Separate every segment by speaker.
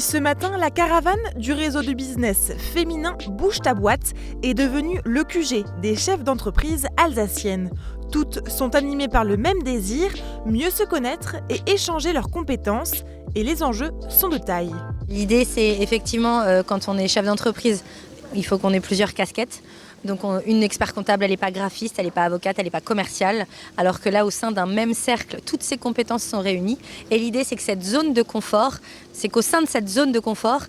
Speaker 1: Depuis ce matin, la caravane du réseau de business féminin Bouge ta boîte est devenue le QG des chefs d'entreprise alsaciennes. Toutes sont animées par le même désir, mieux se connaître et échanger leurs compétences. Et les enjeux sont de taille.
Speaker 2: L'idée, c'est effectivement, quand on est chef d'entreprise, il faut qu'on ait plusieurs casquettes. Donc une expert comptable, elle n'est pas graphiste, elle n'est pas avocate, elle n'est pas commerciale. Alors que là, au sein d'un même cercle, toutes ces compétences sont réunies. Et l'idée, c'est que cette zone de confort, c'est qu'au sein de cette zone de confort,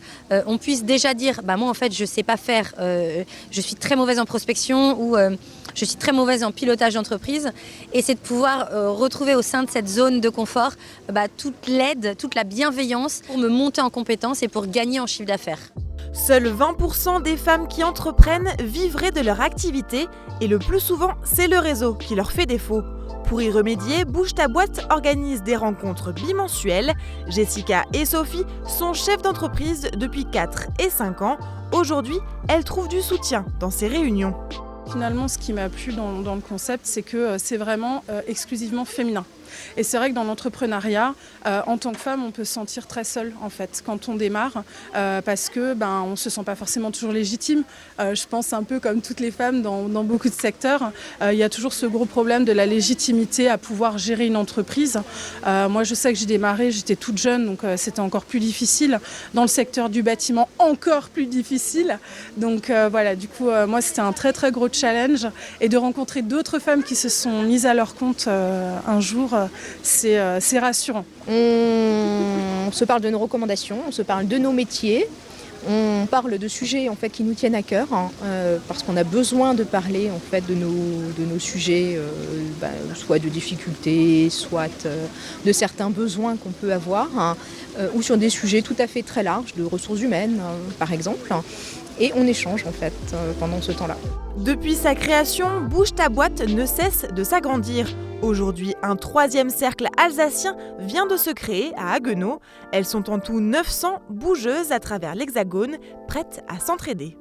Speaker 2: on puisse déjà dire, moi en fait, je ne sais pas faire, je suis très mauvaise en prospection ou je suis très mauvaise en pilotage d'entreprise. Et c'est de pouvoir retrouver au sein de cette zone de confort toute l'aide, toute la bienveillance pour me monter en compétences et pour gagner en chiffre d'affaires.
Speaker 1: Seuls 20% des femmes qui entreprennent vivraient de leur activité et le plus souvent, c'est le réseau qui leur fait défaut. Pour y remédier, Bouge ta boîte organise des rencontres bimensuelles. Jessica et Sophie sont chefs d'entreprise depuis 4 et 5 ans. Aujourd'hui, elles trouvent du soutien dans ces réunions.
Speaker 3: Finalement, ce qui m'a plu dans le concept, c'est que c'est vraiment exclusivement féminin. Et c'est vrai que dans l'entrepreneuriat, en tant que femme, on peut se sentir très seule en fait quand on démarre, parce que on se sent pas forcément toujours légitime. Je pense un peu comme toutes les femmes dans beaucoup de secteurs, il y a toujours ce gros problème de la légitimité à pouvoir gérer une entreprise. Moi, je sais que j'ai démarré, j'étais toute jeune, donc c'était encore plus difficile. Dans le secteur du bâtiment, encore plus difficile. Donc voilà, du coup, moi, c'était un très très gros challenge, et de rencontrer d'autres femmes qui se sont mises à leur compte un jour. C'est rassurant.
Speaker 4: On se parle de nos recommandations, on se parle de nos métiers, on parle de sujets en fait, qui nous tiennent à cœur, parce qu'on a besoin de parler en fait, de nos sujets, soit de difficultés, soit de certains besoins qu'on peut avoir, ou sur des sujets tout à fait très larges, de ressources humaines par exemple. Et on échange en fait pendant ce temps-là.
Speaker 1: Depuis sa création, Bouge ta boîte ne cesse de s'agrandir. Aujourd'hui, un 3e cercle alsacien vient de se créer à Haguenau. Elles sont en tout 900 bougeuses à travers l'Hexagone, prêtes à s'entraider.